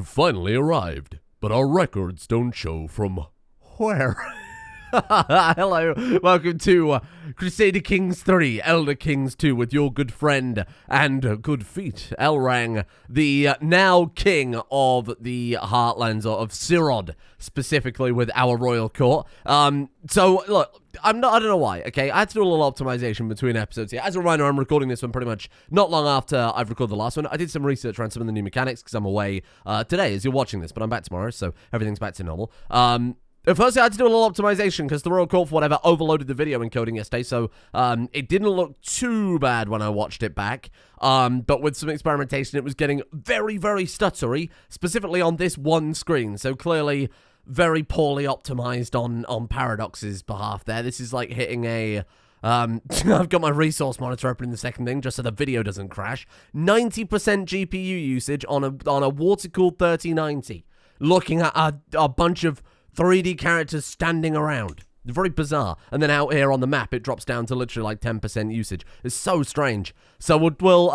You've finally arrived, but our records don't show from where. Hello, welcome to Crusader Kings III, Elder Kings II, with your good friend and good feet, Elrang, the now king of the Heartlands, or of Cyrod, specifically with our royal court. So, look, I don't know why, okay? I had to do a little optimization between episodes here. As a reminder, I'm recording this one pretty much not long after I've recorded the last one. I did some research around some of the new mechanics because I'm away today as you're watching this, but I'm back tomorrow, so everything's back to normal. At first, I had to do a little optimization because the Royal Court, for whatever, overloaded the video encoding yesterday, so it didn't look too bad when I watched it back. But with some experimentation, it was getting very, very stuttery, specifically on this one screen. So clearly, very poorly optimized on Paradox's behalf there. This is like hitting a... I've got my resource monitor open in the second thing, just so the video doesn't crash. 90% GPU usage on a water-cooled 3090. Looking at a bunch of 3D characters standing around. Very bizarre. And then out here on the map, it drops down to literally like 10% usage. It's so strange. So we'll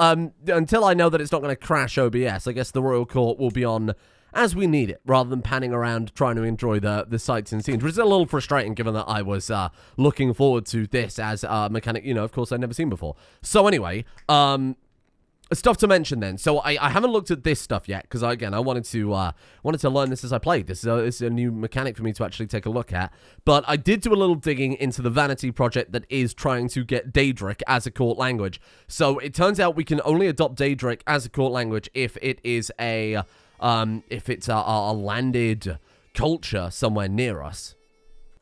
until I know that it's not going to crash OBS, I guess the Royal Court will be on as we need it, rather than panning around trying to enjoy the sights and scenes, which is a little frustrating given that I was looking forward to this as a mechanic, you know, of course, I'd never seen before. So anyway, stuff to mention then. So I haven't looked at this stuff yet because again I wanted to learn this as I played. This is a new mechanic for me to actually take a look at. But I did do a little digging into the Vanity project that is trying to get Daedric as a court language. So it turns out we can only adopt Daedric as a court language if it is a landed culture somewhere near us.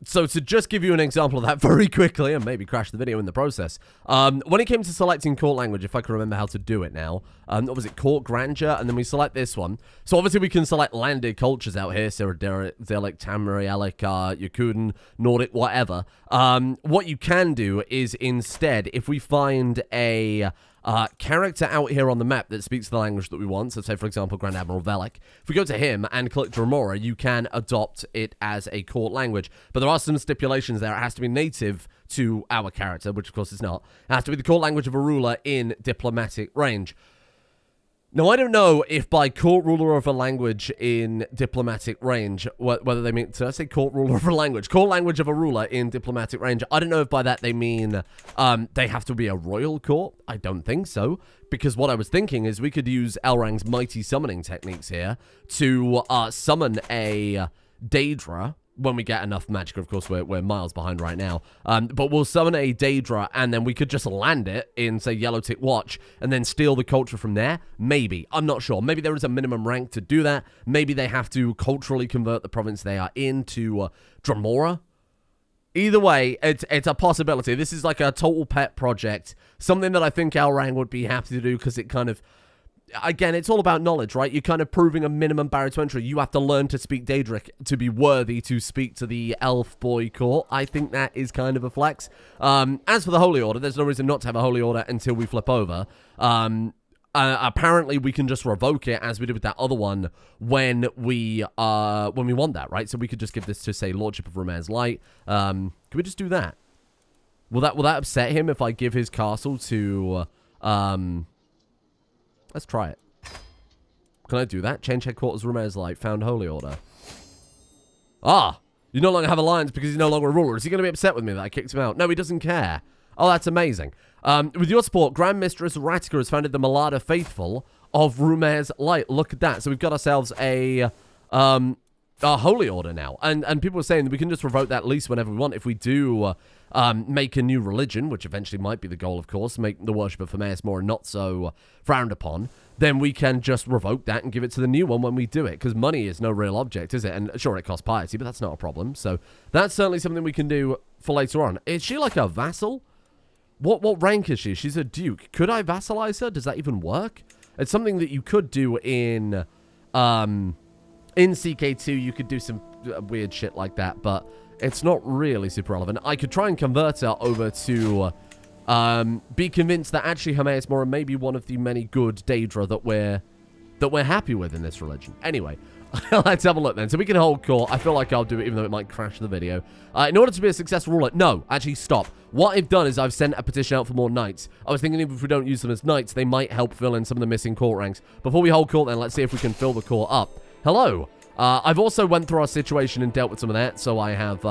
So to just give you an example of that very quickly, and maybe crash the video in the process, when it came to selecting court language, if I can remember how to do it now, what was it, court grandeur, and then we select this one. So obviously we can select landed cultures out here, Cyrodiilic, Tamrielic, Yakuden, Nordic, whatever. What you can do is instead, if we find a character out here on the map that speaks the language that we want, so say for example Grand Admiral Velek, if we go to him and click Dremora, you can adopt it as a court language, but there are some stipulations there. It has to be native to our character, which of course it's not. It has to be the court language of a ruler in diplomatic range. Now, I don't know if by court ruler of a language in diplomatic range, whether they mean, did I say court ruler of a language? Court language of a ruler in diplomatic range. I don't know if by that they mean they have to be a royal court. I don't think so. Because what I was thinking is we could use Elrang's mighty summoning techniques here to summon a Daedra. When we get enough magic, of course, we're miles behind right now. But we'll summon a Daedra, and then we could just land it in, say, Yellow Tick Watch, and then steal the culture from there. Maybe. I'm not sure. Maybe there is a minimum rank to do that. Maybe they have to culturally convert the province they are in to Dremora. Either way, it's a possibility. This is like a total pet project. Something that I think Elrang would be happy to do, because it kind of... Again, it's all about knowledge, right? You're kind of proving a minimum barrier to entry. You have to learn to speak Daedric to be worthy to speak to the elf boy court. I think that is kind of a flex. As for the Holy Order, there's no reason not to have a Holy Order until we flip over. Apparently, we can just revoke it as we did with that other one when we want that, right? So we could just give this to, say, Lordship of Rumair's Light. Can we just do that? Will that upset him if I give his castle to... Let's try it. Can I do that? Change headquarters, Rumair's Light, found Holy Order. Ah! You no longer have alliance because he's no longer a ruler. Is he going to be upset with me that I kicked him out? No, he doesn't care. Oh, that's amazing. With your support, Grand Mistress Ratica has founded the Malada Faithful of Rumair's Light. Look at that. So we've got ourselves a Holy Order now. And people were saying that we can just revoke that lease whenever we want. If we do make a new religion, which eventually might be the goal, of course, make the worship of Hermes more not so frowned upon, then we can just revoke that and give it to the new one when we do it, because money is no real object, is it? And sure, it costs piety, but that's not a problem. So that's certainly something we can do for later on. Is she like a vassal? What rank is she? She's a duke. Could I vassalize her? Does that even work? It's something that you could do in CK2. You could do some weird shit like that, but it's not really super relevant. I could try and convert her over to be convinced that actually Hermes Mora may be one of the many good Daedra that we're happy with in this religion. Anyway, let's have a look then. So we can hold court. I feel like I'll do it even though it might crash the video. In order to be a successful ruler... No, actually stop. What I've done is I've sent a petition out for more knights. I was thinking if we don't use them as knights, they might help fill in some of the missing court ranks. Before we hold court then, let's see if we can fill the court up. Hello. I've also went through our situation and dealt with some of that, so I have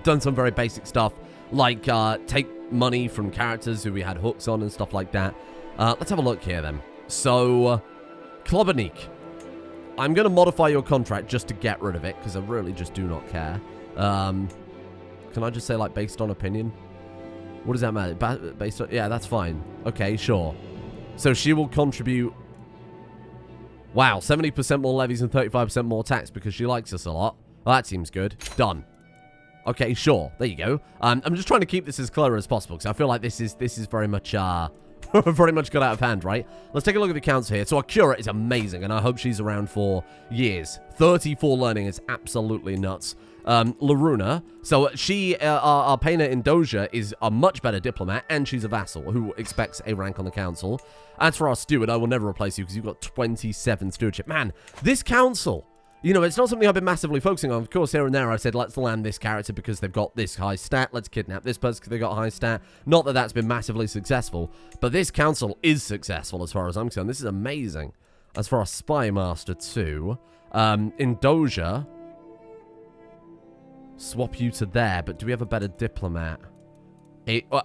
done some very basic stuff, like take money from characters who we had hooks on and stuff like that. Let's have a look here, then. So, Klobbernik. I'm going to modify your contract just to get rid of it, because I really just do not care. Can I just say, like, based on opinion? What does that matter? Based on... Yeah, that's fine. Okay, sure. So she will contribute... Wow, 70% more levies and 35% more tax because she likes us a lot. Well, that seems good. Done. Okay, sure. There you go. I'm just trying to keep this as clear as possible because I feel like this is very much very much got out of hand, right? Let's take a look at the counts here. So our Cura is amazing, and I hope she's around for years. 34 learning is absolutely nuts. Laruna, so she, our painter in Doja, is a much better diplomat, and she's a vassal who expects a rank on the council. As for our steward, I will never replace you because you've got 27 stewardship. Man, this council, you know, it's not something I've been massively focusing on. Of course, here and there I said, let's land this character because they've got this high stat. Let's kidnap this person because they got a high stat. Not that that's been massively successful, but this council is successful as far as I'm concerned. This is amazing. As for our spy master too, in Doja... Swap you to there, but do we have a better diplomat?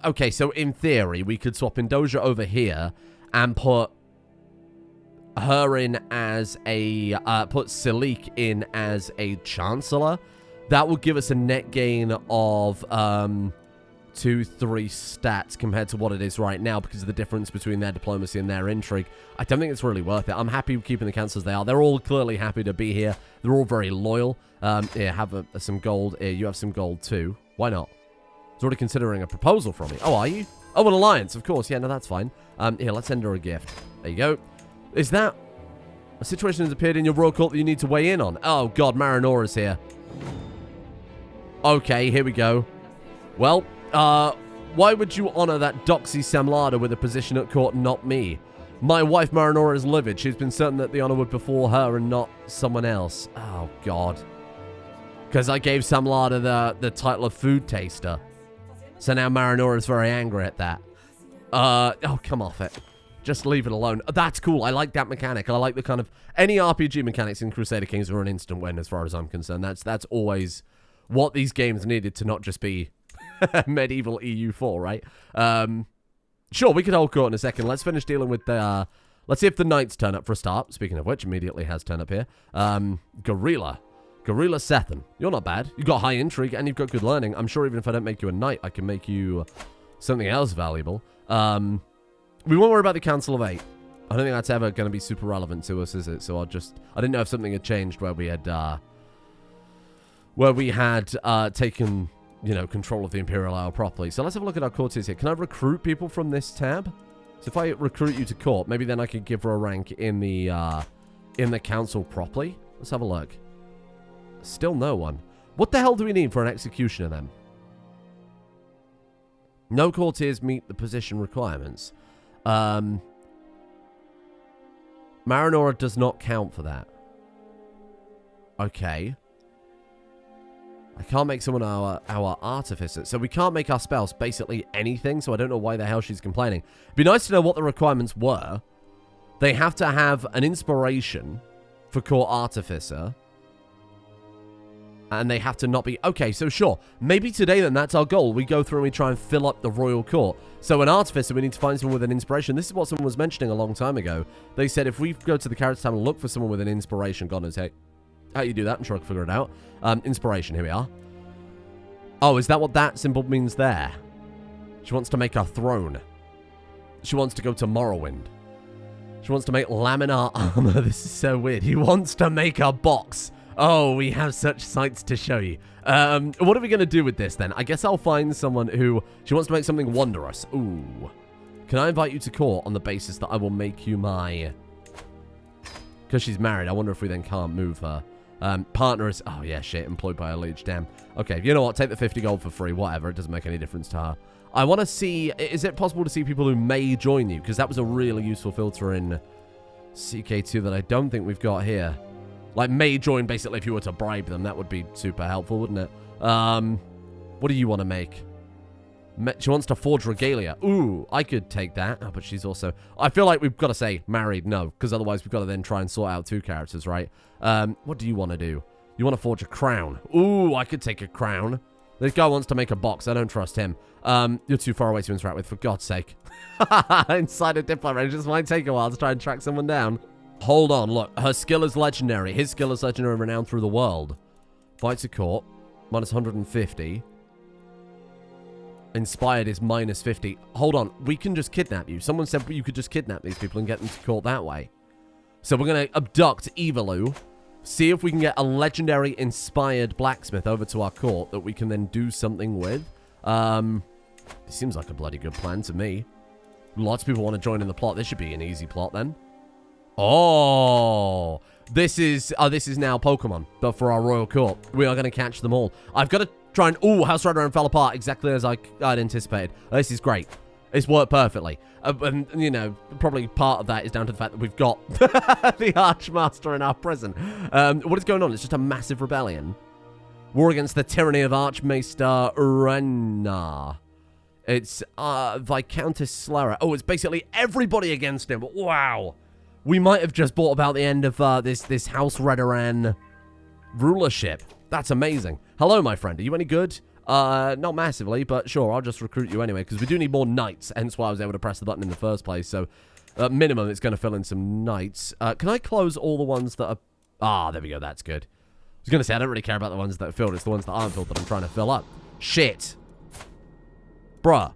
Okay, so in theory, we could swap Indoja over here and put her in as a... put Saliache in as a chancellor. That will give us a net gain of 2-3 stats compared to what it is right now because of the difference between their diplomacy and their intrigue. I don't think it's really worth it. I'm happy with keeping the councils they are. They're all clearly happy to be here. They're all very loyal. Here, have some gold. Here, you have some gold too. Why not? I was already considering a proposal from me. Oh, are you? Oh, an alliance, of course. Yeah, no, that's fine. Here, let's send her a gift. There you go. Is that... A situation has appeared in your royal court that you need to weigh in on? Oh, God, Marinora's here. Okay, here we go. Well, why would you honor that doxy Samlada with a position at court and not me? My wife Marinora is livid. She's been certain that the honor would befall her and not someone else. Oh, God. Because I gave Samlada the title of food taster. So now Marinora is very angry at that. Oh, come off it. Just leave it alone. That's cool. I like that mechanic. I like the kind of... Any RPG mechanics in Crusader Kings are an instant win as far as I'm concerned. That's always what these games needed to not just be medieval EU4, right? Sure, we could hold court in a second. Let's finish dealing with the... let's see if the knights turn up for a start. Speaking of which, immediately has turned up here. Gorilla Sethan. You're not bad. You've got high intrigue and you've got good learning. I'm sure even if I don't make you a knight, I can make you something else valuable. We won't worry about the Council of 8. I don't think that's ever going to be super relevant to us, is it? So I didn't know if something had changed where we had taken, you know, control of the Imperial Isle properly. So let's have a look at our courtiers here. Can I recruit people from this tab? So if I recruit you to court, maybe then I could give her a rank in the council properly. Let's have a look. Still no one. What the hell do we need for an executioner then? No courtiers meet the position requirements. Marinora does not count for that. Okay. I can't make someone our artificer. So we can't make our spouse basically anything, so I don't know why the hell she's complaining. It'd be nice to know what the requirements were. They have to have an inspiration for court artificer. And they have to not be... Okay, so sure. Maybe today then that's our goal. We go through and we try and fill up the royal court. So an artificer, we need to find someone with an inspiration. This is what someone was mentioning a long time ago. They said if we go to the character tab and look for someone with an inspiration, God knows how you do that. I'm sure I can figure it out. Inspiration, here we are. Oh, is that what that symbol means there? She wants to make a throne. She wants to go to Morrowind. She wants to make laminar armor. This is so weird. He wants to make a box. Oh, we have such sights to show you. What are we going to do with this then? I guess I'll find someone who... She wants to make something wondrous. Ooh. Can I invite you to court on the basis that I will make you my... Because she's married, I wonder if we then can't move her. Partner is... Oh, yeah, shit. Employed by a liege. Damn. Okay, you know what? Take the 50 gold for free. Whatever. It doesn't make any difference to her. I want to see... Is it possible to see people who may join you? Because that was a really useful filter in EK2 that I don't think we've got here. Like, may join, basically, if you were to bribe them. That would be super helpful, wouldn't it? What do you want to make? She wants to forge regalia. Ooh, I could take that. Oh, but she's also... I feel like we've got to say married, no. Because otherwise we've got to then try and sort out 2 characters, right? What do you want to do? You want to forge a crown. Ooh, I could take a crown. This guy wants to make a box. I don't trust him. You're too far away to interact with, for God's sake. Inside a diplomat range, this might take a while to try and track someone down. Hold on, look. Her skill is legendary. His skill is legendary, renowned through the world. Fights a court. Minus 150. Inspired is minus 50. Hold on. We can just kidnap you. Someone said you could just kidnap these people and get them to court that way. So we're going to abduct Evilu. See if we can get a legendary inspired blacksmith over to our court that we can then do something with. It seems like a bloody good plan to me. Lots of people want to join in the plot. This should be an easy plot then. Oh, this is now Pokemon, but for our royal court. We are going to catch them all. I've got to try and... Ooh, House Rider and fell apart exactly as I'd anticipated. This is great. It's worked perfectly. And, you know, probably part of that is down to the fact that we've got the Archmaster in our prison. What is going on? It's just a massive rebellion. War against the tyranny of Archmaester Renna. It's Viscountess Slara. Oh, it's basically everybody against him. Wow. We might have just brought about the end of this House Redoran rulership. That's amazing. Hello, my friend. Are you any good? Not massively, but sure, I'll just recruit you anyway, because we do need more knights, hence why I was able to press the button in the first place. So, at minimum, it's going to fill in some knights. Can I close all the ones that are... Ah, there we go. That's good. I was going to say, I don't really care about the ones that are filled. It's the ones that aren't filled that I'm trying to fill up. Shit. Bruh.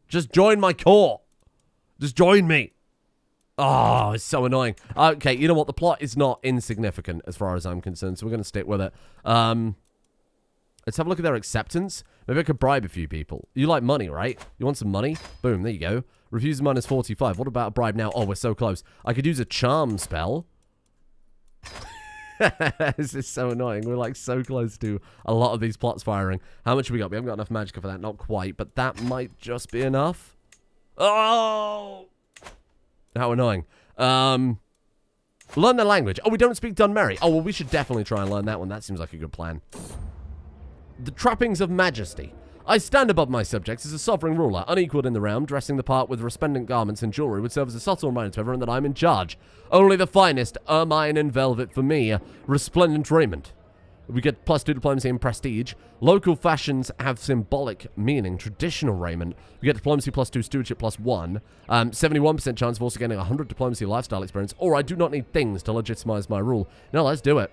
Just join my court. Just join me. Oh, it's so annoying. Okay, you know what? The plot is not insignificant as far as I'm concerned, so we're going to stick with it. Let's have a look at their acceptance. Maybe I could bribe a few people. You like money, right? You want some money? Boom, there you go. Refuse minus 45. What about a bribe now? Oh, we're so close. I could use a charm spell. This is so annoying. We're like so close to a lot of these plots firing. How much have we got? We haven't got enough magicka for that. Not quite, but that might just be enough. Oh! How annoying. Learn the language. Oh, we don't speak Dunmerry. Oh, well, we should definitely try and learn that one. That seems like a good plan. The trappings of majesty. I stand above my subjects as a sovereign ruler, unequaled in the realm. Dressing the part with resplendent garments and jewelry would serve as a subtle reminder to everyone that I'm in charge. Only the finest, ermine and velvet for me, resplendent raiment. We get +2 diplomacy and prestige. Local fashions have symbolic meaning. Traditional raiment. We get diplomacy +2, stewardship +1. 71% chance of also getting 100 diplomacy lifestyle experience. Or I do not need things to legitimize my rule. No, let's do it.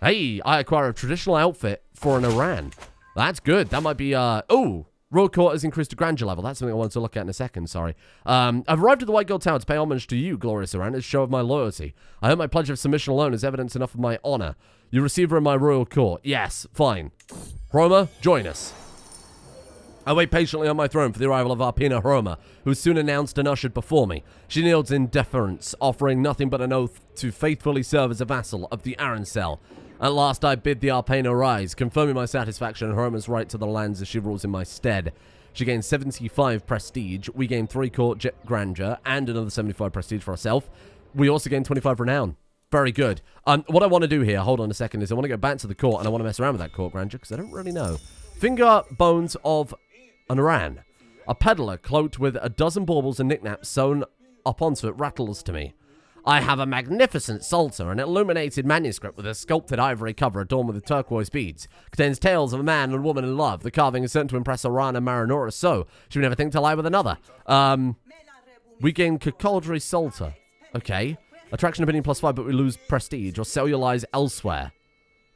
Hey, I acquire a traditional outfit for an Iran. That's good. That might be, oh, royal court has increased to grandeur level. That's something I wanted to look at in a second, sorry. I've arrived at the White Gold Tower to pay homage to you, glorious Iran, as a show of my loyalty. I hope my pledge of submission alone is evidence enough of my honor. You receive her in my royal court. Yes, fine. Roma, join us. I wait patiently on my throne for the arrival of Arpina Roma, who is soon announced and ushered before me. She kneels in deference, offering nothing but an oath to faithfully serve as a vassal of the Arancel. At last I bid the Arpina rise, confirming my satisfaction and Roma's right to the lands as she rules in my stead. She gains 75 prestige. We gain 3 court grandeur and another 75 prestige for ourselves. We also gain 25 renown. Very good. What I want to do here, hold on a second, is I want to go back to the court and I want to mess around with that court grandeur because I don't really know. Finger bones of an Iran. A peddler cloaked with a dozen baubles and knickknacks sewn up onto it rattles to me. I have a magnificent psalter, an illuminated manuscript with a sculpted ivory cover adorned with turquoise beads. Contains tales of a man and woman in love. The carving is certain to impress Iran and Marinora, so she would never think to lie with another. We gain Cacoldry Psalter. Okay. Attraction opinion +5, but we lose prestige, or sell your lies elsewhere.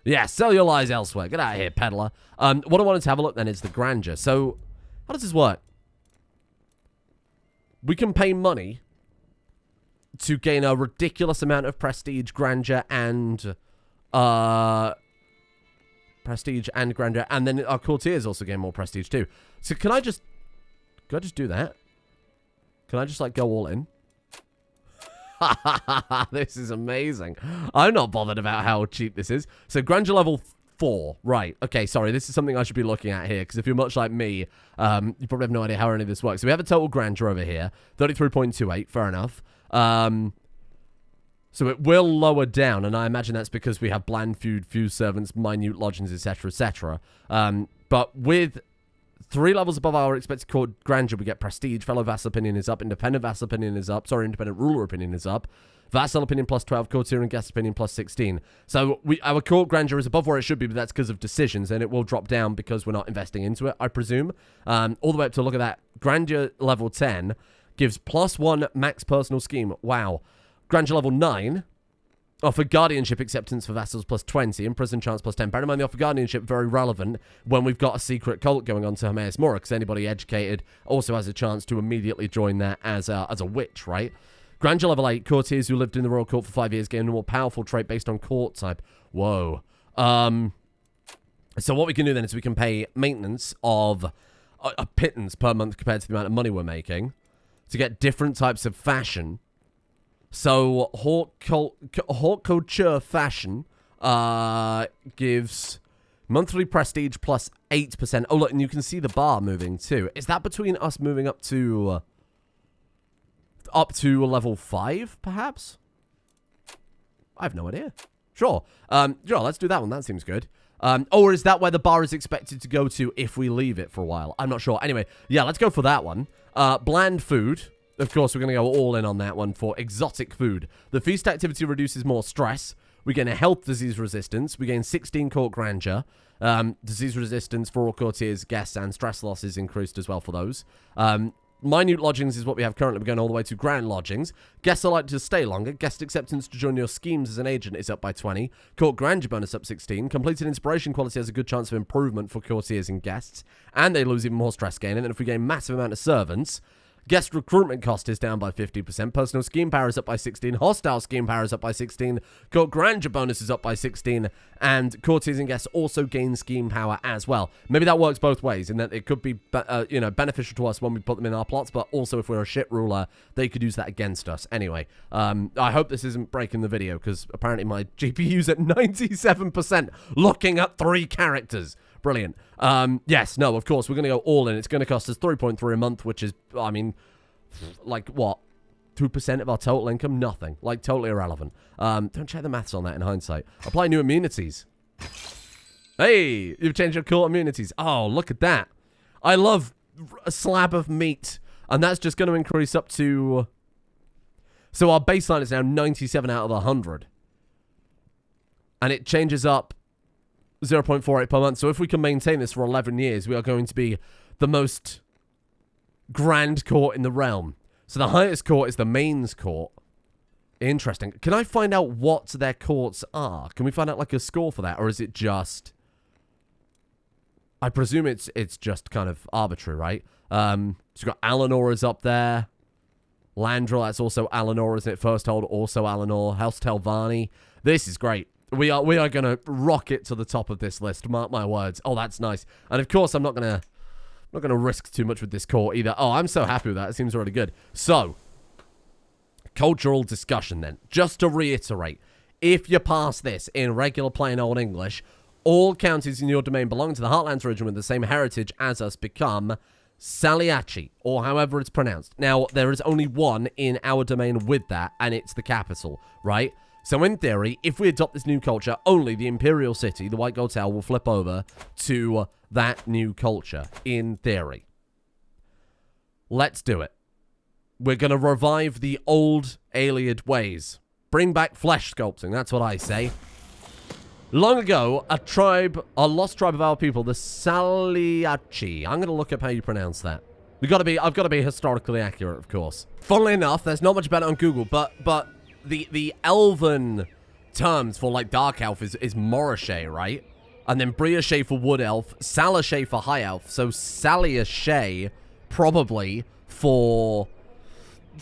Yeah, sell your lies elsewhere. Get out of here, peddler. What I wanted to have a look then is the grandeur. So, how does this work? We can pay money to gain a ridiculous amount of prestige, grandeur, and grandeur, and then our courtiers also gain more prestige too. So can I just do that? Can I just like go all in? This is amazing. I'm not bothered about how cheap this is. So grandeur level 4. Right. Okay, sorry. This is something I should be looking at here, because if you're much like me, you probably have no idea how any of this works. So we have a total grandeur over here. 33.28. Fair enough. So it will lower down, and I imagine that's because we have bland food, few servants, minute lodgings, etc., etc. But with 3 levels above our expected court grandeur, we get prestige. Fellow vassal opinion is up. Independent vassal opinion is up. Sorry, independent ruler opinion is up. Vassal opinion plus 12. Courtier and guest opinion plus 16. So our court grandeur is above where it should be, but that's because of decisions, and it will drop down because we're not investing into it, I presume. All the way up to, look at that, grandeur level 10 gives +1 max personal scheme. Wow. Grandeur level 9. Offer guardianship acceptance for vassals plus 20, imprisoned chance plus 10. Bear in mind the offer guardianship very relevant when we've got a secret cult going on to Hermaeus Mora, because anybody educated also has a chance to immediately join that as a witch, right? Grandeur level 8, courtiers who lived in the royal court for 5 years gain a more powerful trait based on court type. Whoa. So what we can do then is we can pay maintenance of a pittance per month compared to the amount of money we're making to get different types of fashion. So, haute couture fashion gives monthly prestige plus 8%. Oh, look, and you can see the bar moving too. Is that between us moving up to level 5, perhaps? I have no idea. Sure. Sure, let's do that one. That seems good. Or is that where the bar is expected to go to if we leave it for a while? I'm not sure. Anyway, yeah, let's go for that one. Bland food. Of course, we're going to go all in on that one for exotic food. The feast activity reduces more stress. We gain a health disease resistance. We gain 16 court grandeur. Disease resistance for all courtiers, guests, and stress loss is increased as well for those. Minute lodgings is what we have currently. We're going all the way to grand lodgings. Guests are likely to stay longer. Guest acceptance to join your schemes as an agent is up by 20. Court grandeur bonus up 16. Completed inspiration quality has a good chance of improvement for courtiers and guests. And they lose even more stress gain. And then if we gain massive amount of servants... Guest recruitment cost is down by 50%. Personal scheme power is up by 16. Hostile scheme power is up by 16. Court grandeur bonus is up by 16. And courtiers and guests also gain scheme power as well. Maybe that works both ways in that it could be beneficial to us when we put them in our plots, but also if we're a shit ruler, they could use that against us. Anyway, I hope this isn't breaking the video because apparently my GPU's at 97% looking up 3 characters. Brilliant. Yes, no, of course, we're going to go all in. It's going to cost us 3.3 a month, which is, I mean, like, what? 2% of our total income? Nothing. Like, totally irrelevant. Don't check the maths on that in hindsight. Apply new immunities. Hey, you've changed your court immunities. Oh, look at that. I love a slab of meat. And that's just going to increase up to... So our baseline is now 97 out of 100. And it changes up 0.48 per month. So if we can maintain this for 11 years, we are going to be the most grand court in the realm. So the highest court is the mains court. Interesting. Can I find out what their courts are? Can we find out like a score for that? Or is it just... I presume it's just kind of arbitrary, right? So you've got Alenor is up there. Landrel, that's also Alenor, isn't it? First Hold, also Alenor. House Telvanni. This is great. We are going to rocket to the top of this list. Mark my words. Oh, that's nice. And of course, I'm not going to risk too much with this court either. Oh, I'm so happy with that. It seems really good. So, cultural discussion then. Just to reiterate, if you pass this in regular plain old English, all counties in your domain belonging to the Heartlands region with the same heritage as us become Saliache, or however it's pronounced. Now, there is only one in our domain with that, and it's the capital, right? So in theory, if we adopt this new culture, only the Imperial City, the White Gold Tower, will flip over to that new culture, in theory. Let's do it. We're going to revive the old AYLEID ways. Bring back flesh sculpting, that's what I say. Long ago, a lost tribe of our people, the Saliache. I'm going to look up how you pronounce that. I've got to be historically accurate, of course. Funnily enough, there's not much about it on Google, but the elven terms for, like, dark elf is Morashe, right? And then Briache for wood elf, Saliache for high elf, so Saliache probably for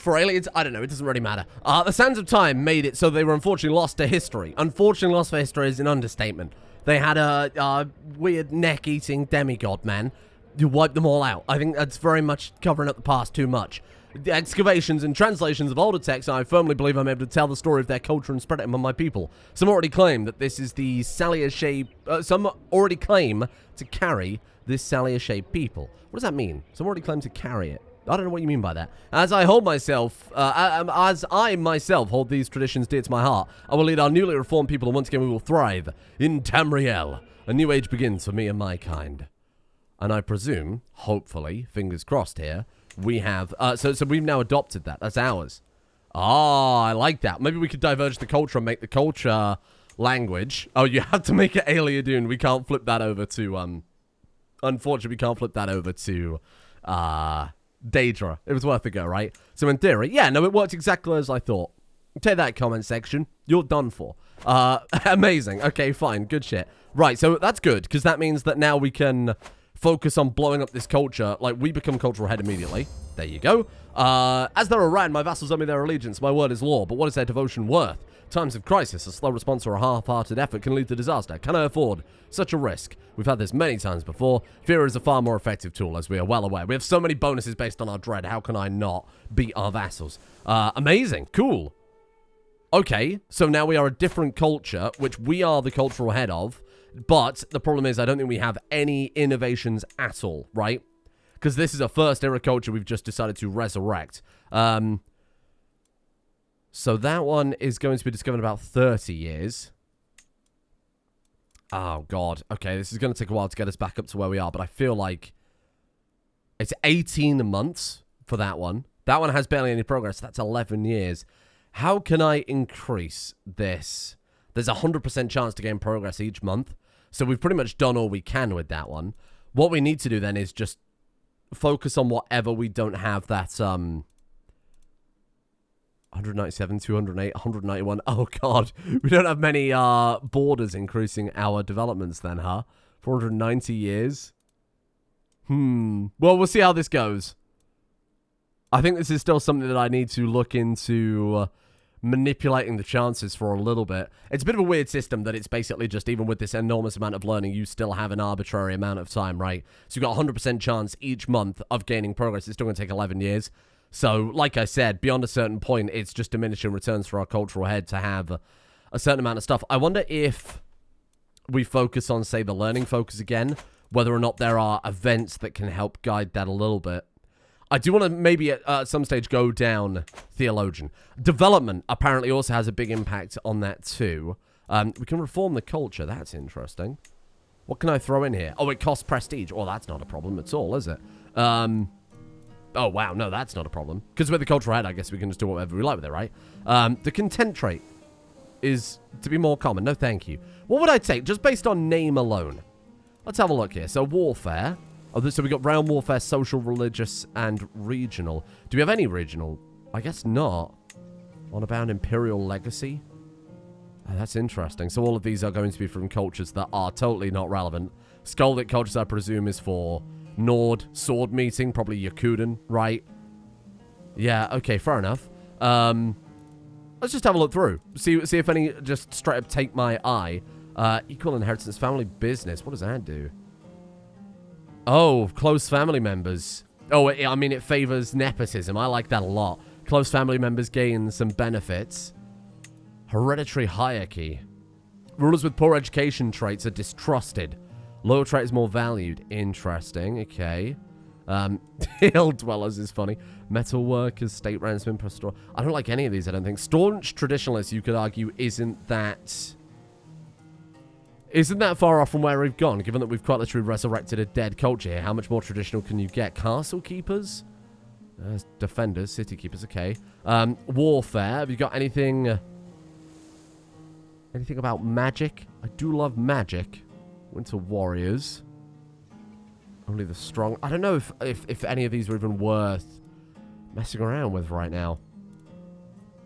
aliens. I don't know, it doesn't really matter. The Sands of Time made it so they were unfortunately lost to history. Unfortunately lost for history is an understatement. They had a weird neck-eating demigod, man, who wiped them all out. I think that's very much covering up the past too much. The excavations and translations of older texts, I firmly believe I'm able to tell the story of their culture and spread it among my people. Some already claim that this is the Saliache... some already claim to carry this Saliache people. What does that mean? Some already claim to carry it. I don't know what you mean by that. As I myself hold these traditions dear to my heart, I will lead our newly reformed people, and once again we will thrive in Tamriel. A new age begins for me and my kind. And I presume, hopefully, fingers crossed here, we have... So we've now adopted that. That's ours. Ah, I like that. Maybe we could diverge the culture and make the culture language. Oh, you have to make it AYLEID. We can't flip that over to... Unfortunately, we can't flip that over to... Daedra. It was worth a go, right? So in theory, yeah, no, it worked exactly as I thought. Take that comment section. You're done for. Amazing. Okay, fine. Good shit. Right, so that's good, because that means that now we can focus on blowing up this culture. Like, we become cultural head immediately. There you go. As they're around, my vassals owe me their allegiance. My word is law, but what is their devotion worth? Times of crisis, a slow response or a half-hearted effort can lead to disaster. Can I afford such a risk? We've had this many times before. Fear is a far more effective tool, as we are well aware. We have so many bonuses based on our dread. How can I not beat our vassals? Amazing. Cool. Okay, so now we are a different culture, which we are the cultural head of. But the problem is I don't think we have any innovations at all, right? Because this is a first era culture we've just decided to resurrect. So that one is going to be discovered in about 30 years. Oh, God. Okay, this is going to take a while to get us back up to where we are, but I feel like it's 18 months for that one. That one has barely any progress. That's 11 years. How can I increase this? There's a 100% chance to gain progress each month. So we've pretty much done all we can with that one. What we need to do then is just focus on whatever we don't have that, 197, 208, 191. Oh, God. We don't have many borders increasing our developments then, huh? 490 years. Well, we'll see how this goes. I think this is still something that I need to look into manipulating the chances for a little bit. It's a bit of a weird system that it's basically just, even with this enormous amount of learning, you still have an arbitrary amount of time, right? So you've got a 100% chance each month of gaining progress. It's still going to take 11 years. So, like I said, beyond a certain point, it's just diminishing returns for our cultural head to have a certain amount of stuff. I wonder if we focus on, say, the learning focus again, whether or not there are events that can help guide that a little bit. I do want to maybe at some stage go down theologian. Development apparently also has a big impact on that too. We can reform the culture. That's interesting. What can I throw in here? Oh, it costs prestige. Oh, that's not a problem at all, is it? Oh, wow. No, that's not a problem. Because with the cultural head, I guess we can just do whatever we like with it, right? The content trait is to be more common. No, thank you. What would I take just based on name alone? Let's have a look here. So, warfare. Oh, so we got realm warfare, social, religious, and regional. Do we have any regional? I guess not. On about imperial legacy? Oh, that's interesting. So all of these are going to be from cultures that are totally not relevant. Skaldic cultures, I presume, is for Nord, sword meeting, probably Yakuden, right? Yeah, okay, fair enough. Let's just have a look through. See if any just straight up take my eye. Equal inheritance, family business. What does that do? Oh, close family members. Oh, I mean, it favors nepotism. I like that a lot. Close family members gain some benefits. Hereditary hierarchy. Rulers with poor education traits are distrusted. Lower trait is more valued. Interesting. Okay. Hill dwellers is funny. Metal workers, state ransmen, pastoral. I don't like any of these, I don't think. Staunch traditionalists, you could argue, isn't that far off from where we've gone, given that we've quite literally resurrected a dead culture here. How much more traditional can you get? Castle keepers? Defenders, city keepers, okay. Warfare, have you got anything... anything about magic? I do love magic. Winter warriors. Only the strong... I don't know if any of these are even worth messing around with right now.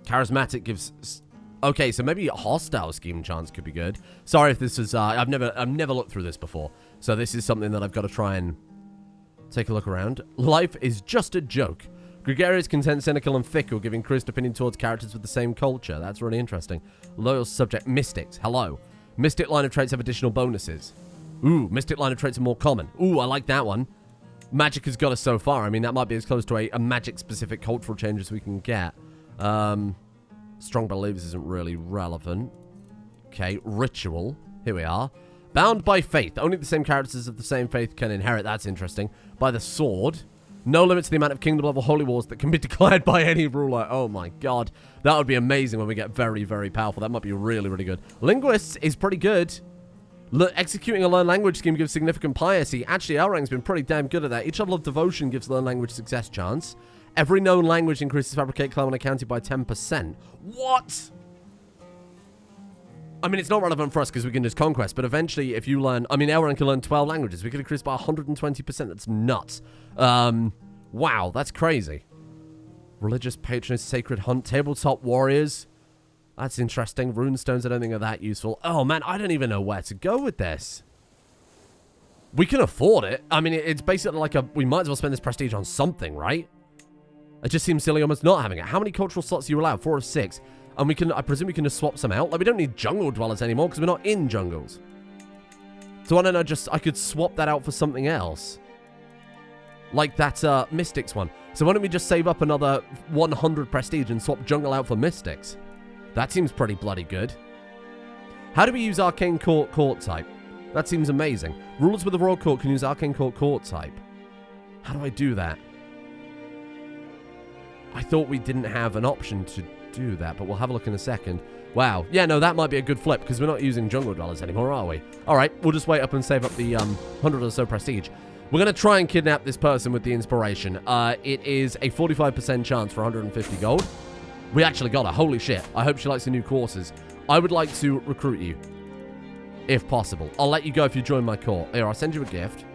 Charismatic gives... Okay, so maybe a hostile scheme chance could be good. Sorry if this is... I've never looked through this before. So this is something that I've got to try and take a look around. Life is just a joke. Gregarious, content, cynical, and fickle give increased opinion towards characters with the same culture. That's really interesting. Loyal subject. Mystics. Hello. Mystic line of traits have additional bonuses. Ooh, mystic line of traits are more common. Ooh, I like that one. Magic has got us so far. I mean, that might be as close to a magic-specific cultural change as we can get. Strong believers isn't really relevant. Okay, ritual. Here we are. Bound by faith. Only the same characters of the same faith can inherit. That's interesting. By the sword. No limit to the amount of kingdom-level holy wars that can be declared by any ruler. Oh my god. That would be amazing when we get very, very powerful. That might be really, really good. Linguists is pretty good. Executing a learn language scheme gives significant piety. Actually, Elrang's been pretty damn good at that. Each level of devotion gives learn language success chance. Every known language increases fabricate claim on a county by 10%. What? I mean, it's not relevant for us because we can just conquest, but eventually if you learn... I mean, Elrond can learn 12 languages. We can increase by 120%. That's nuts. Wow, that's crazy. Religious patronage, sacred hunt, tabletop warriors. That's interesting. Runestones, I don't think are that useful. Oh, man, I don't even know where to go with this. We can afford it. I mean, it's basically like a... We might as well spend this prestige on something, right? It just seems silly almost not having it. How many cultural slots are you allowed? 4 of 6. And we can... I presume we can just swap some out. Like, we don't need jungle dwellers anymore because we're not in jungles. So I don't know, just... I could swap that out for something else. Like that Mystics one. So why don't we just save up another 100 prestige and swap jungle out for Mystics? That seems pretty bloody good. How do we use Arcane Court type? That seems amazing. Rulers with the Royal Court can use Arcane Court type. How do I do that? I thought we didn't have an option to do that, but we'll have a look in a second. Wow. Yeah, no, that might be a good flip because we're not using jungle dwellers anymore, are we? All right, we'll just wait up and save up the 100 or so prestige. We're going to try and kidnap this person with the inspiration. It is a 45% chance for 150 gold. We actually got her. Holy shit. I hope she likes the new courses. I would like to recruit you, if possible. I'll let you go if you join my court. Here, I'll send you a gift.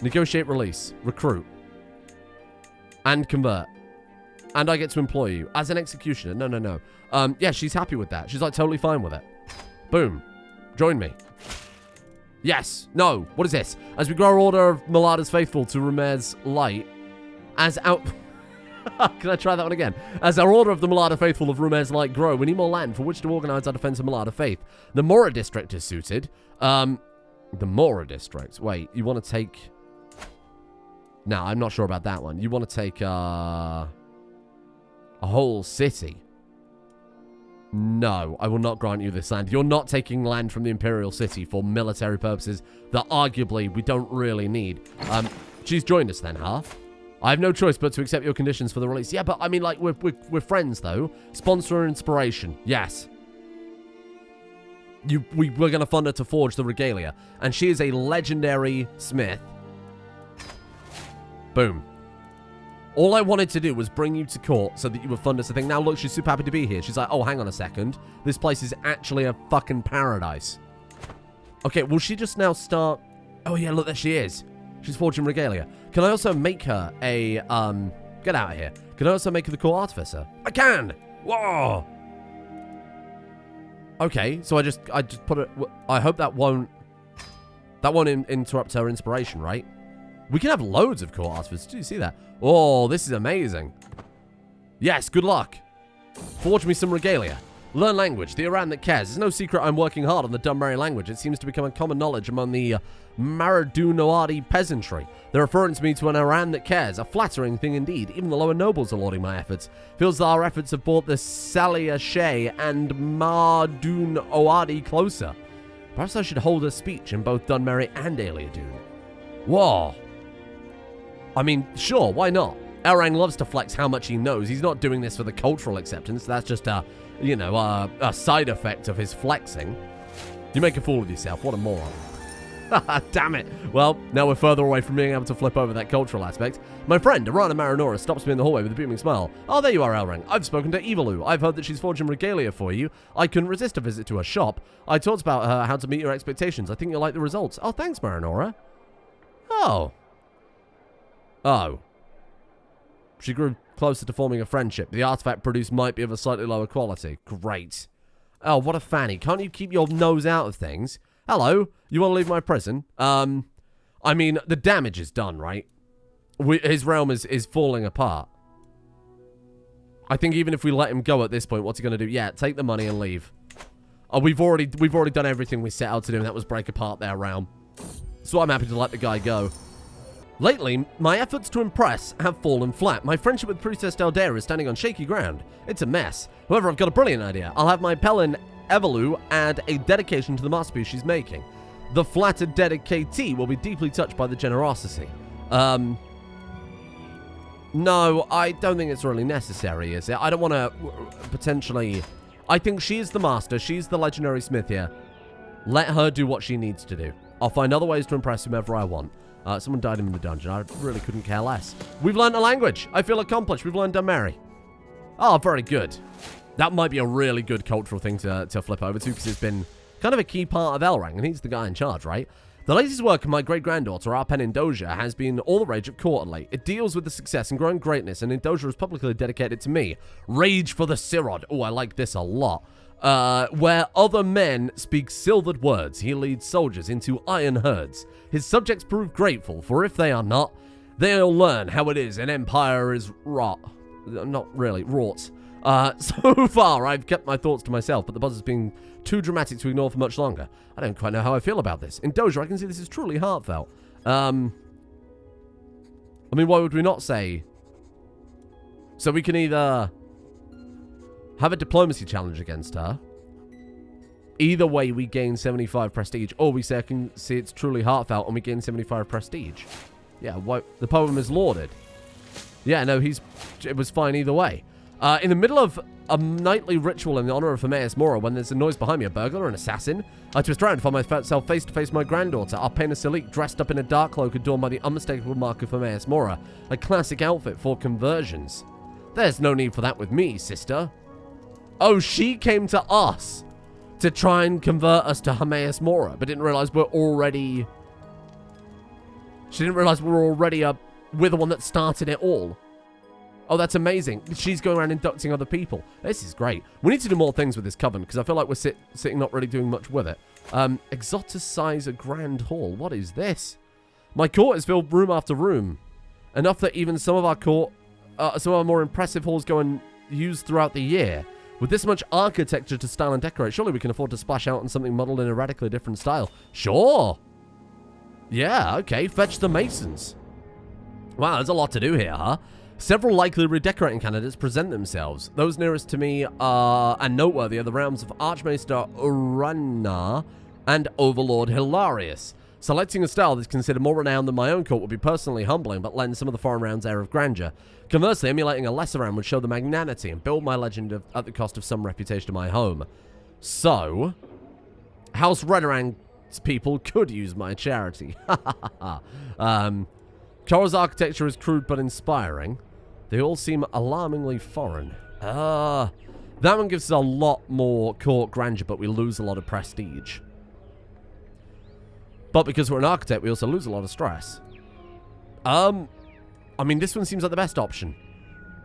Negotiate release. Recruit. And convert. And I get to employ you as an executioner. No. Yeah, she's happy with that. She's like totally fine with it. Boom. Join me. Yes. No. What is this? As we grow our order of Malada's faithful to Rumer's light, as out... Can I try that one again? As our order of the Malada faithful of Rumer's light grow, we need more land for which to organize our defense of Malada faith. The Mora district is suited. The Mora district. Wait, you want to take... No, I'm not sure about that one. You want to take a whole city. No, I will not grant you this land. You're not taking land from the Imperial City for military purposes that arguably we don't really need. She's joined us then, huh? I have no choice but to accept your conditions for the release. Yeah, but I mean, like, we're friends, though. Sponsor inspiration. Yes. We're going to fund her to forge the regalia. And she is a legendary smith. Boom. All I wanted to do was bring you to court so that you would fund us a thing. Now, look, she's super happy to be here. She's like, oh, hang on a second. This place is actually a fucking paradise. Okay, will she just now start... Oh, yeah, look, there she is. She's forging regalia. Can I also make her a, Get out of here. Can I also make her the court artificer? I can! Whoa! Okay, so I just put it... I hope that won't... That won't interrupt her inspiration, right? We can have loads of court artificers. Do you see that? Oh, this is amazing. Yes, good luck. Forge me some regalia. Learn language. The Iran that cares. It's no secret I'm working hard on the Dunmeri language. It seems to become a common knowledge among the Maradunoadi peasantry. They're referring to me to an Iran that cares. A flattering thing indeed. Even the lower nobles are lauding my efforts. Feels that our efforts have brought the Saliache and Maradunoadi closer. Perhaps I should hold a speech in both Dunmeri and Ayleid. Whoa. I mean, sure, why not? Elrang loves to flex how much he knows. He's not doing this for the cultural acceptance. That's just a side effect of his flexing. You make a fool of yourself. What a moron. Damn it. Well, now we're further away from being able to flip over that cultural aspect. My friend, Arana Marinora, stops me in the hallway with a beaming smile. Oh, there you are, Elrang. I've spoken to Evilu. I've heard that she's forging regalia for you. I couldn't resist a visit to her shop. I talked about her, how to meet your expectations. I think you'll like the results. Oh, thanks, Marinora. Oh. She grew closer to forming a friendship. The artifact produced might be of a slightly lower quality. Great. Oh, what a fanny. Can't you keep your nose out of things? Hello? You want to leave my prison? I mean, the damage is done, right? His realm is falling apart. I think even if we let him go at this point, what's he going to do? Yeah, take the money and leave. Oh, we've already done everything we set out to do, and that was break apart their realm. So I'm happy to let the guy go. Lately, my efforts to impress have fallen flat. My friendship with Priestess Daldera is standing on shaky ground. It's a mess. However, I've got a brilliant idea. I'll have my Pelin Evilu add a dedication to the masterpiece she's making. The flattered dedicatee will be deeply touched by the generosity. No, I don't think it's really necessary, is it? I don't want to potentially I think she is the master. She's the legendary smith here. Let her do what she needs to do. I'll find other ways to impress whomever I want. Someone died in the dungeon. I really couldn't care less. We've learned a language. I feel accomplished. We've learned Dumeri. Oh, very good. That might be a really good cultural thing to flip over to, because it's been kind of a key part of Elrang, and he's the guy in charge, right? The latest work of my great-granddaughter, Arcane in Doja, has been all the rage at court lately. It deals with the success and growing greatness, and Doja is publicly dedicated to me. Rage for the Sirod. Oh, I like this a lot. Where other men speak silvered words, he leads soldiers into iron herds. His subjects prove grateful, for if they are not, they'll learn how it is an empire is wrought. Not really, wrought. So far, I've kept my thoughts to myself, but the buzz has been too dramatic to ignore for much longer. I don't quite know how I feel about this. In Doja, I can see this is truly heartfelt. I mean, why would we not say? So we can either have a diplomacy challenge against her. Either way, we gain 75 prestige. Or we say I can see it's truly heartfelt and we gain 75 prestige. Yeah, the poem is lauded. Yeah, no, it was fine either way. In the middle of a nightly ritual in the honor of Hermaeus Mora, when there's a noise behind me, a burglar, an assassin, I twist around and find myself face to face with my granddaughter, Arcane Saliache, dressed up in a dark cloak adorned by the unmistakable mark of Hermaeus Mora, a classic outfit for conversions. There's no need for that with me, sister. Oh, she came to us to try and convert us to Hermaeus Mora, but didn't realize we're already... She didn't realize we're the one that started it all. Oh, that's amazing. She's going around inducting other people. This is great. We need to do more things with this coven, because I feel like we're sitting not really doing much with it. Exoticize a grand hall. What is this? My court is filled room after room. Enough that even some of our more impressive halls go unused throughout the year. With this much architecture to style and decorate, surely we can afford to splash out on something modeled in a radically different style. Sure. Yeah, okay. Fetch the masons. Wow, there's a lot to do here, huh? Several likely redecorating candidates present themselves. Those nearest to me and noteworthy are the realms of Archmaester Urana and Overlord Hilarious. Selecting a style that's considered more renowned than my own court would be personally humbling, but lend some of the foreign rounds air of grandeur. Conversely, emulating a lesser round would show the magnanimity and build my legend at the cost of some reputation of my home. So, House Redorang's people could use my charity. Chora's architecture is crude but inspiring. They all seem alarmingly foreign. That one gives us a lot more court grandeur, but we lose a lot of prestige. But because we're an architect, we also lose a lot of stress. I mean, this one seems like the best option.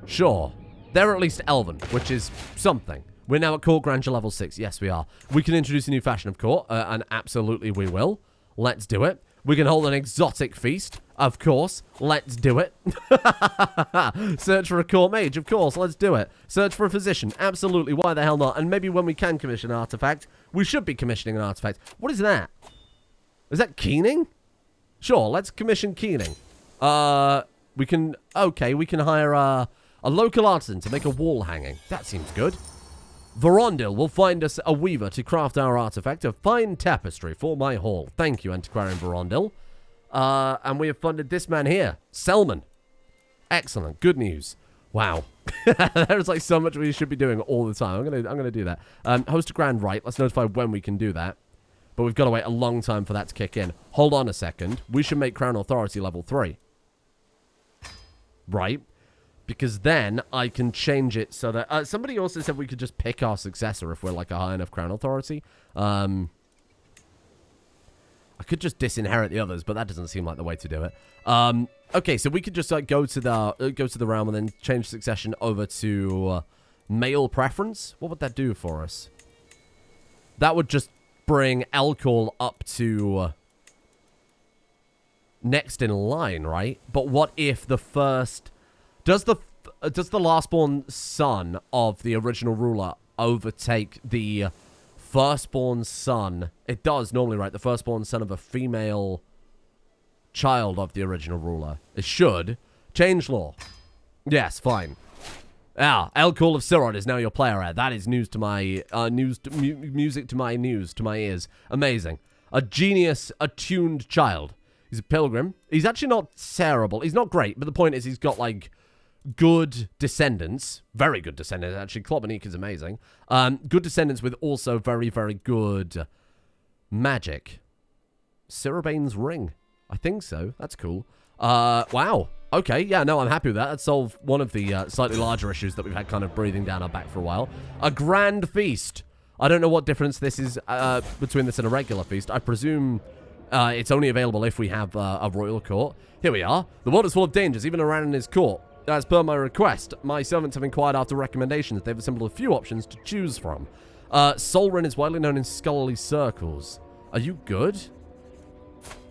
Sure. They're at least elven, which is something. We're now at court grandeur level 6. Yes, we are. We can introduce a new fashion of court, and absolutely we will. Let's do it. We can hold an exotic feast. Of course. Let's do it. Search for a court mage. Of course. Let's do it. Search for a physician. Absolutely. Why the hell not? And maybe when we can commission an artifact, we should be commissioning an artifact. What is that? Is that keening? Sure. Let's commission keening. We can... Okay. We can hire a local artisan to make a wall hanging. That seems good. Verondil will find us a weaver to craft our artifact, a fine tapestry for my hall. Thank you, Antiquarian Verondil. And we have funded this man here, Selman. Excellent, good news. Wow, there's like so much we should be doing all the time. I'm gonna do that. Host a grand rite. Let's notify when we can do that. But we've got to wait a long time for that to kick in. Hold on a second. We should make Crown Authority level 3. Right. Because then I can change it so that... somebody also said we could just pick our successor if we're like a high enough crown authority. I could just disinherit the others, but that doesn't seem like the way to do it. Okay, so we could just like go to the realm and then change succession over to male preference. What would that do for us? That would just bring Elcor up to next in line, right? But what if the first... Does the lastborn son of the original ruler overtake the firstborn son? It does normally, right? The firstborn son of a female child of the original ruler. It should. Change law. Yes, fine. Elcor of Sirod is now your player ad. That is news to my music to my ears. Amazing. A genius attuned child. He's a pilgrim. He's actually not terrible. He's not great, but the point is he's got like good descendants. Very good descendants, actually. Klobanique is amazing. Good descendants with also very, very good magic. Sirabane's ring. I think so. That's cool. Wow. Okay, yeah, no, I'm happy with that. That solved one of the slightly larger issues that we've had kind of breathing down our back for a while. A grand feast. I don't know what difference this is between this and a regular feast. I presume it's only available if we have a royal court. Here we are. The world is full of dangers, even around in his court. As per my request, my servants have inquired after recommendations. They've assembled a few options to choose from. Solrin is widely known in scholarly circles. Are you good?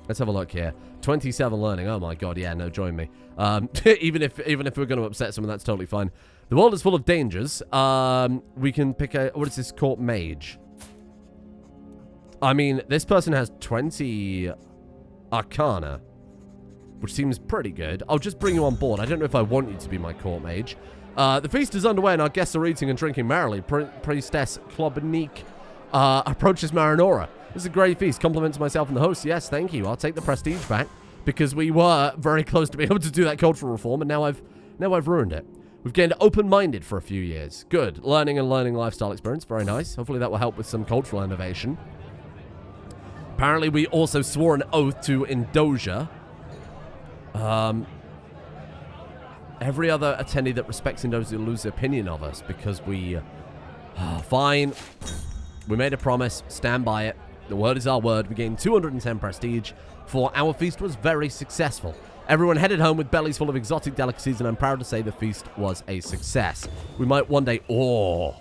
Let's have a look here. 27 learning. Oh my god, yeah, no, join me. Even if we're going to upset someone, that's totally fine. The world is full of dangers. We can pick a... What is this? Court mage. I mean, this person has 20 arcana, which seems pretty good. I'll just bring you on board. I don't know if I want you to be my court mage. The feast is underway and our guests are eating and drinking merrily. Priestess Klobanique approaches Marinora. This is a great feast. Compliments to myself and the host. Yes, thank you. I'll take the prestige back because we were very close to being able to do that cultural reform, and now I've ruined it. We've gained open-minded for a few years. Good. Learning lifestyle experience. Very nice. Hopefully that will help with some cultural innovation. Apparently we also swore an oath to Indoja. Every other attendee that respects Indoja will lose their opinion of us because we... fine. We made a promise. Stand by it. The word is our word. We gained 210 prestige, for our feast was very successful. Everyone headed home with bellies full of exotic delicacies, and I'm proud to say the feast was a success. We might one day... Oh.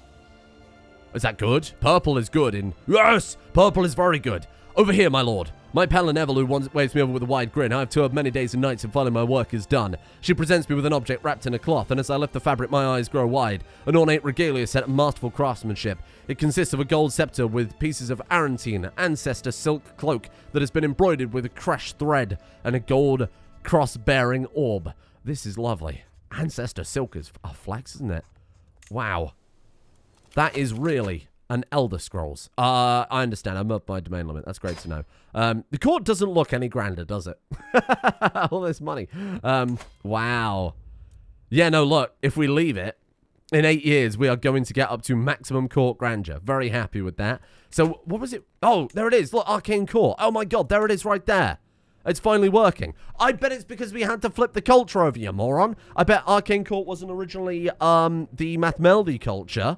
Is that good? Purple is good in... Yes! Purple is very good. Over here, my lord. My pal Neville, who waves me over with a wide grin. I have toured many days and nights, and finally my work is done. She presents me with an object wrapped in a cloth, and as I lift the fabric, my eyes grow wide. An ornate regalia set of masterful craftsmanship. It consists of a gold scepter with pieces of Arantine, ancestor silk cloak that has been embroidered with a crushed thread, and a gold cross-bearing orb. This is lovely. Ancestor silk is flax, isn't it? Wow. That is really... an Elder Scrolls. I understand. I'm up my domain limit. That's great to know. The court doesn't look any grander, does it? All this money. Wow. Yeah, no, look. If we leave it, in 8 years, we are going to get up to maximum court grandeur. Very happy with that. So, what was it? Oh, there it is. Look, Arcane Court. Oh my god, there it is right there. It's finally working. I bet it's because we had to flip the culture over, you moron. I bet Arcane Court wasn't originally the Mathmeldy culture.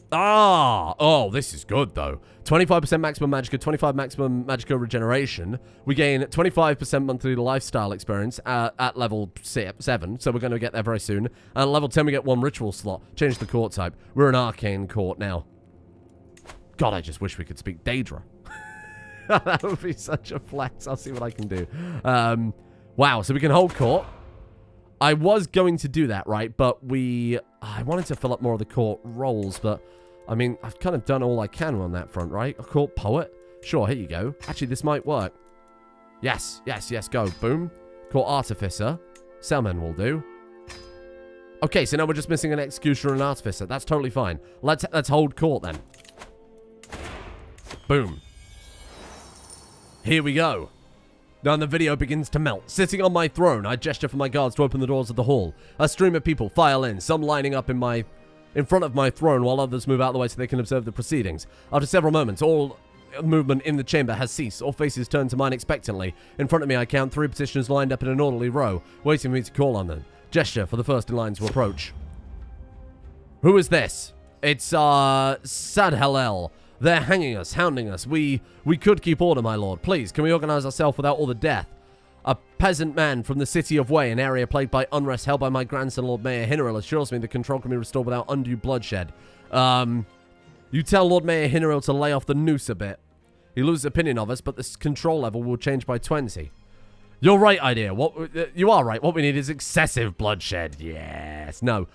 Ah! Oh, this is good, though. 25% maximum magicka, 25 maximum magicka regeneration. We gain 25% monthly lifestyle experience at level 7, so we're going to get there very soon. And level 10, we get 1 ritual slot. Change the court type. We're an arcane court now. God, I just wish we could speak Daedra. That would be such a flex. I'll see what I can do. Wow, so we can hold court. I was going to do that, right? But I wanted to fill up more of the court roles, but... I mean, I've kind of done all I can on that front, right? A court poet? Sure, here you go. Actually, this might work. Yes, yes, yes, go. Boom. Court artificer. Cellman will do. Okay, so now we're just missing an executioner and an artificer. That's totally fine. Let's hold court, then. Boom. Here we go. Now the video begins to melt. Sitting on my throne, I gesture for my guards to open the doors of the hall. A stream of people file in, some lining up in front of my throne, while others move out of the way so they can observe the proceedings. After several moments, all movement in the chamber has ceased. All faces turn to mine expectantly. In front of me, I count 3 petitioners lined up in an orderly row, waiting for me to call on them. Gesture for the first in line to approach. Who is this? It's, Sadhalel. They're hanging us, hounding us. We could keep order, my lord. Please, can we organize ourselves without all the death? A peasant man from the city of Way, an area plagued by unrest held by my grandson, Lord Mayor Hinneril, assures me the control can be restored without undue bloodshed. You tell Lord Mayor Hinneril to lay off the noose a bit. He loses opinion of us, but the control level will change by 20. You're right, idea. You are right. What we need is excessive bloodshed. Yes. No.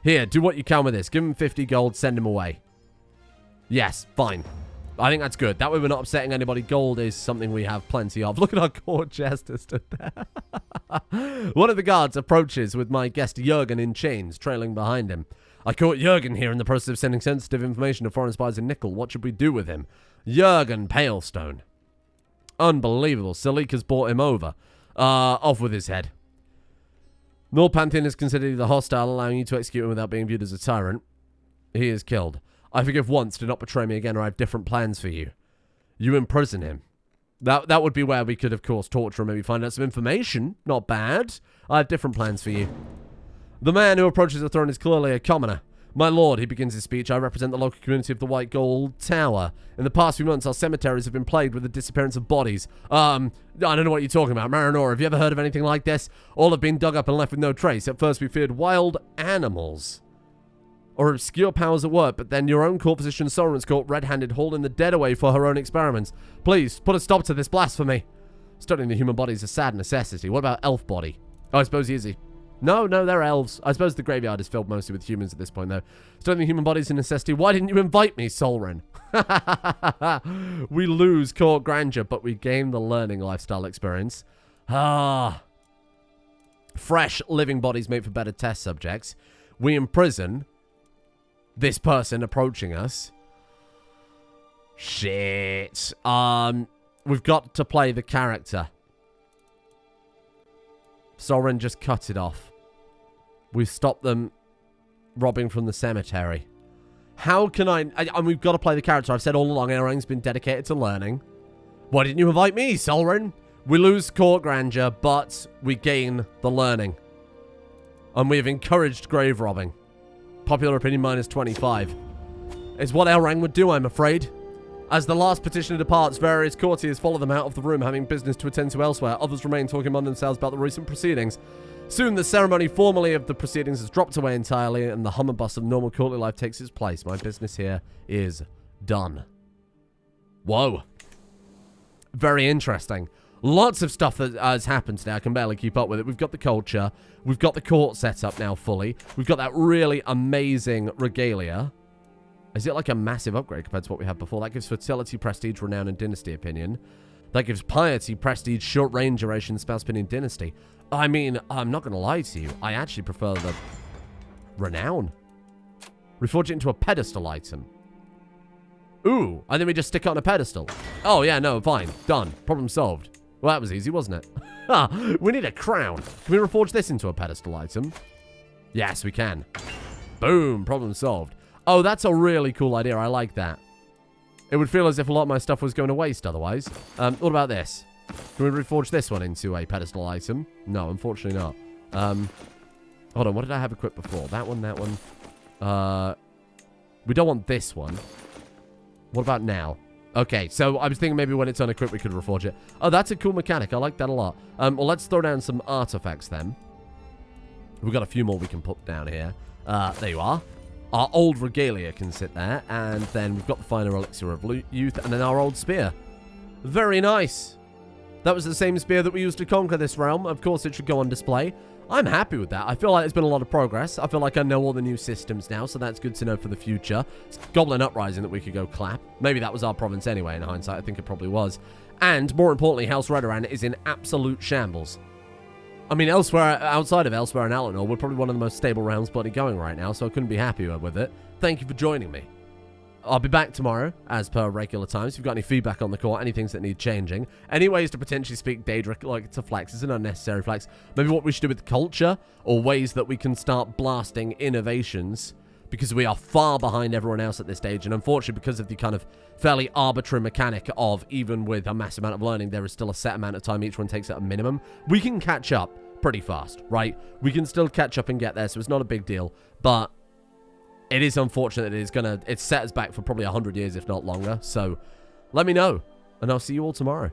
Here, do what you can with this. Give him 50 gold, send him away. Yes, fine. I think that's good. That way we're not upsetting anybody. Gold is something we have plenty of. Look at our court jester stood there. One of the guards approaches with my guest Jurgen in chains, trailing behind him. I caught Jurgen here in the process of sending sensitive information to foreign spies in Nickel. What should we do with him? Jurgen Palestone. Unbelievable. Saliache has brought him over. Off with his head. Nor Pantheon is considered either hostile, allowing you to execute him without being viewed as a tyrant. He is killed. I forgive once, do not betray me again, or I have different plans for you. You imprison him. That would be where we could, of course, torture him, maybe find out some information. Not bad. I have different plans for you. The man who approaches the throne is clearly a commoner. My lord, he begins his speech, I represent the local community of the White Gold Tower. In the past few months, our cemeteries have been plagued with the disappearance of bodies. I don't know what you're talking about. Marinora, have you ever heard of anything like this? All have been dug up and left with no trace. At first, we feared wild animals or obscure powers at work, but then your own court physician Soren's caught red-handed hauling the dead away for her own experiments. Please, put a stop to this blasphemy. Studying the human body is a sad necessity. What about elf body? Oh, I suppose he is. No, they're elves. I suppose the graveyard is filled mostly with humans at this point, though. Studying the human body is a necessity. Why didn't you invite me, Solren? We lose court grandeur, but we gain the learning lifestyle experience. Fresh, living bodies made for better test subjects. We imprison this person approaching us. Shit. We've got to play the character. Soren just cut it off. We've stopped them robbing from the cemetery. How can and we've got to play the character. I've said all along, Erang's been dedicated to learning. Why didn't you invite me, Soren? We lose court grandeur, but we gain the learning. And we have encouraged grave robbing. Popular opinion -25. It's what Elrang would do, I'm afraid. As the last petitioner departs, various courtiers follow them out of the room, having business to attend to elsewhere. Others remain talking among themselves about the recent proceedings. Soon, the ceremony formally of the proceedings has dropped away entirely, and the hum and buzz of normal courtly life takes its place. My business here is done. Whoa. Very interesting. Lots of stuff that has happened today. I can barely keep up with it. We've got the culture. We've got the court set up now fully. We've got that really amazing regalia. Is it like a massive upgrade compared to what we had before? That gives fertility, prestige, renown, and dynasty opinion. That gives piety, prestige, short range, duration, spouse opinion, dynasty. I mean, I'm not going to lie to you. I actually prefer the renown. Reforge it into a pedestal item. Ooh, and then we just stick it on a pedestal. Oh, yeah, no, fine. Done. Problem solved. Well, that was easy, wasn't it? We need a crown. Can we reforge this into a pedestal item? Yes, we can. Boom. Problem solved. Oh, that's a really cool idea. I like that. It would feel as if a lot of my stuff was going to waste otherwise. What about this? Can we reforge this one into a pedestal item? No, unfortunately not. Hold on, what did I have equipped before? That one, that one. We don't want this one. What about now? Okay, so I was thinking maybe when it's unequipped we could reforge it. Oh, that's a cool mechanic. I like that a lot. Well, let's throw down some artifacts then. We've got a few more we can put down here. There you are. Our old regalia can sit there, and then we've got the finer elixir of youth, and then our old spear. Very nice. That was the same spear that we used to conquer this realm. Of course, it should go on display. I'm happy with that. I feel like there's been a lot of progress. I feel like I know all the new systems now, so that's good to know for the future. It's Goblin Uprising that we could go clap. Maybe that was our province anyway, in hindsight. I think it probably was. And, more importantly, House Redoran is in absolute shambles. I mean, elsewhere, outside of Elsewhere and Alinor, we're probably one of the most stable realms bloody going right now, so I couldn't be happier with it. Thank you for joining me. I'll be back tomorrow, as per regular times. If you've got any feedback on the court, any things that need changing, any ways to potentially speak Daedric like to flex is an unnecessary flex. Maybe what we should do with culture, or ways that we can start blasting innovations, because we are far behind everyone else at this stage, and unfortunately, because of the kind of fairly arbitrary mechanic of even with a massive amount of learning, there is still a set amount of time each one takes at a minimum. We can catch up pretty fast, right? We can still catch up and get there, so it's not a big deal, but it is unfortunate that it's set us back for probably 100 years, if not longer. So let me know, and I'll see you all tomorrow.